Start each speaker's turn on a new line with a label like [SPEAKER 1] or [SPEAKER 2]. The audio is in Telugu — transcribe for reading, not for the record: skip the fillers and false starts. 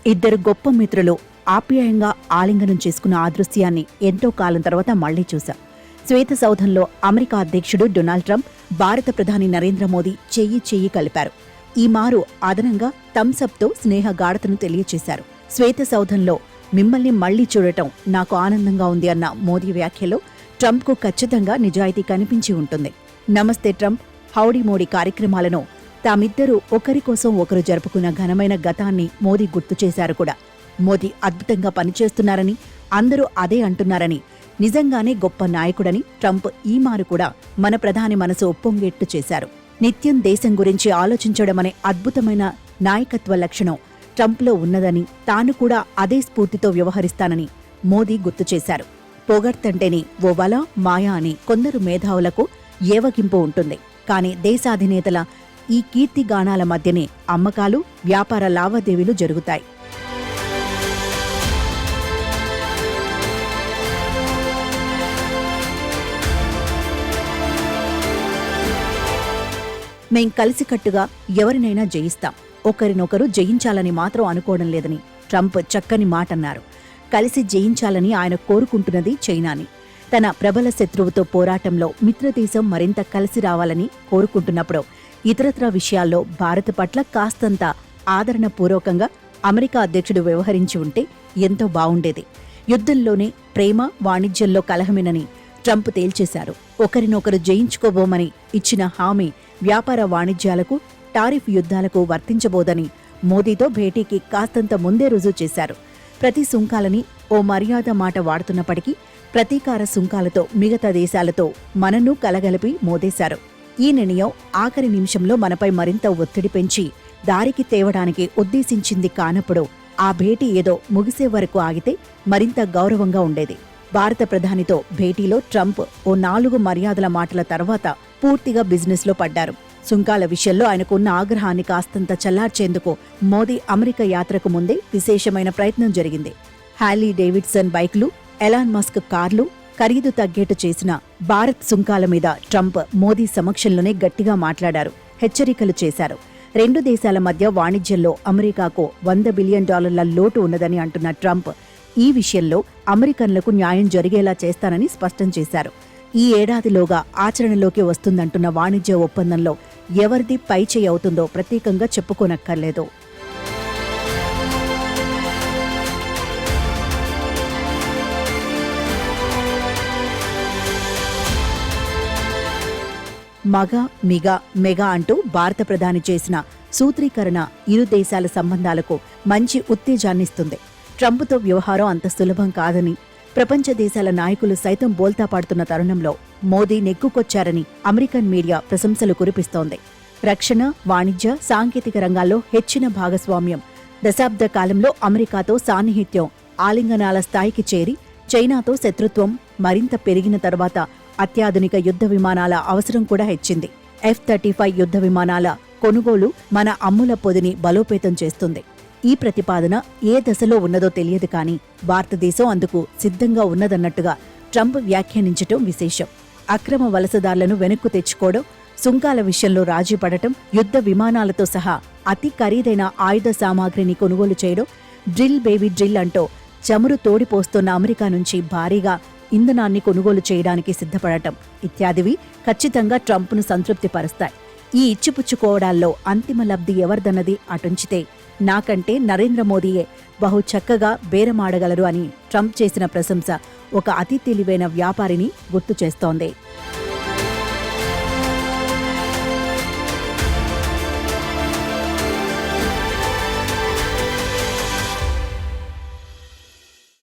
[SPEAKER 1] ఇద్దరు గొప్ప మిత్రులు ఆప్యాయంగా ఆలింగనం చేసుకున్న ఆ దృశ్యాన్ని ఎంతో కాలం తర్వాత మళ్లీ చూశాం. శ్వేత సౌధంలో అమెరికా అధ్యక్షుడు డొనాల్డ్ ట్రంప్, భారత ప్రధాని నరేంద్ర మోదీ చెయ్యి కలిపారు. ఈ మారు అదనంగా థమ్సప్తో స్నేహ గాఢతను తెలియచేశారు. శ్వేత సౌధంలో మిమ్మల్ని మళ్లీ చూడటం నాకు ఆనందంగా ఉంది అన్న మోదీ వ్యాఖ్యలో ట్రంప్కు ఖచ్చితంగా నిజాయితీ కనిపించి ఉంటుంది. నమస్తే ట్రంప్, హౌడీ మోడీ కార్యక్రమాలను తామిద్దరూ ఒకరి కోసం ఒకరు జరుపుకున్న ఘనమైన గతాన్ని మోదీ గుర్తు చేశారు కూడా. మోదీ అద్భుతంగా పనిచేస్తున్నారని, అందరూ అదే అంటున్నారని, నిజంగానే గొప్ప నాయకుడని ట్రంప్ ఈ మారు కూడా మన ప్రధాని మనసు ఒప్పొంగేట్టు చేశారు. నిత్యం దేశం గురించి ఆలోచించడమనే అద్భుతమైన నాయకత్వ లక్షణం ట్రంప్లో ఉన్నదని, తాను కూడా అదే స్ఫూర్తితో వ్యవహరిస్తానని మోదీ గుర్తు చేశారు. పొగడ్తంటేనే ఓ వల, మాయా అని కొందరు మేధావులకు ఏవగింపు ఉంటుంది. కానీ దేశాధినేతల ఈ కీర్తిగానాల మధ్యనే అమ్మకాలు, వ్యాపార లావాదేవీలు జరుగుతాయి. మేం కలిసికట్టుగా ఎవరినైనా జయిస్తాం, ఒకరినొకరు జయించాలని మాత్రం అనుకోవడం లేదని ట్రంప్ చక్కని మాటన్నారు. కలిసి జయించాలని ఆయన కోరుకుంటున్నది చైనాని. తన ప్రబల శత్రువుతో పోరాటంలో మిత్రదేశం మరింత కలిసి రావాలని కోరుకుంటున్నప్పుడు ఇతరత్రా విషయాల్లో భారత్ పట్ల కాస్తంత ఆదరణపూర్వకంగా అమెరికా అధ్యక్షుడు వ్యవహరించి ఉంటే ఎంతో బావుండేది. యుద్ధంలోనే ప్రేమ, వాణిజ్యంలో కలహమేనని ట్రంప్ తేల్చేశారు. ఒకరినొకరు జయించుకోబోమని ఇచ్చిన హామీ వ్యాపార వాణిజ్యాలకు, టారిఫ్ యుద్ధాలకు వర్తించబోదని మోదీతో భేటీకి కాస్తంత ముందే రుజువు చేశారు. ప్రతి సుంకాలని ఓ మర్యాద మాట వాడుతున్నప్పటికీ ప్రతీకార సుంకాలతో మిగతా దేశాలతో మనను కలగలిపి మోదేశారు. ఈ నిర్ణయం ఆఖరి నిమిషంలో మనపై మరింత ఒత్తిడి పెంచి దారికి తేవడానికి ఉద్దేశించింది కానప్పుడు ఆ భేటీ ఏదో ముగిసే వరకు ఆగితే మరింత గౌరవంగా ఉండేది. భారత ప్రధానితో భేటీలో ట్రంప్ ఓ 4 మర్యాదల మాటల తర్వాత పూర్తిగా బిజినెస్లో పడ్డారు. సుంకాల విషయంలో ఆయనకున్న ఆగ్రహాన్ని కాస్తంత చల్లార్చేందుకు మోదీ అమెరికా యాత్రకు ముందే విశేషమైన ప్రయత్నం జరిగింది. హార్లీ డేవిడ్సన్ బైకులు, ఎలాన్ మస్క్ కార్లు ఖరీదు తగ్గేట్టు చేసిన భారత్ సుంకాల మీద ట్రంప్ మోదీ సమక్షంలోనే గట్టిగా మాట్లాడారు, హెచ్చరికలు చేశారు. 2 దేశాల మధ్య వాణిజ్యంలో అమెరికాకు $100 బిలియన్ లోటు ఉన్నదని అంటున్న ట్రంప్ ఈ విషయంలో అమెరికన్లకు న్యాయం జరిగేలా చేస్తానని స్పష్టం చేశారు. ఈ ఏడాదిలోగా ఆచరణలోకి వస్తుందంటున్న వాణిజ్య ఒప్పందంలో ఎవరిది పైచేయి అవుతుందో ప్రత్యేకంగా చెప్పుకోనక్కర్లేదు. మగ, మిగ, మెగా అంటూ భారత ప్రధాని చేసిన సూత్రీకరణ ఇరు దేశాల సంబంధాలకు మంచి ఉత్తేజాన్నిస్తుంది. ట్రంప్తో వ్యవహారం అంత సులభం కాదని ప్రపంచ దేశాల నాయకులు సైతం బోల్తా పాడుతున్న తరుణంలో మోదీ నెగ్గుకొచ్చారని అమెరికన్ మీడియా ప్రశంసలు కురిపిస్తోంది. రక్షణ, వాణిజ్య, సాంకేతిక రంగాల్లో హెచ్చిన భాగస్వామ్యం, దశాబ్ద కాలంలో అమెరికాతో సాన్నిహిత్యం ఆలింగనాల స్థాయికి చేరి చైనాతో శత్రుత్వం మరింత పెరిగిన తర్వాత అత్యాధునిక యుద్ధ విమానాల అవసరం కూడా హెచ్చింది. F-35 యుద్ధ విమానాల కొనుగోలు మన అమ్ముల పొదిని బలోపేతం చేస్తుంది. ఈ ప్రతిపాదన ఏ దశలో ఉన్నదో తెలియదు కానీ భారతదేశం అందుకు సిద్ధంగా ఉన్నదన్నట్టుగా ట్రంప్ వ్యాఖ్యానించటం విశేషం. అక్రమ వలసదారులను వెనక్కు తెచ్చుకోవడం, సుంకాల విషయంలో రాజీ పడటం, యుద్ధ విమానాలతో సహా అతి ఖరీదైన ఆయుధ సామాగ్రిని కొనుగోలు చేయడం, డ్రిల్ బేబీ డ్రిల్ అంటూ చమురు తోడిపోస్తున్న అమెరికా నుంచి భారీగా ఇంధనాన్ని కొనుగోలు చేయడానికి సిద్ధపడటం ఇత్యాదివి ఖచ్చితంగా ట్రంప్ను సంతృప్తిపరుస్తాయి. ఈ ఇచ్చిపుచ్చుకోవడాల్లో అంతిమ లబ్ధి ఎవరిదన్నది అటుంచితే నాకంటే నరేంద్ర మోదీయే బహు చక్కగా బేరమాడగలరు అని ట్రంప్ చేసిన ప్రశంస ఒక అతి తెలివైన వ్యాపారిని గుర్తు చేస్తోంది.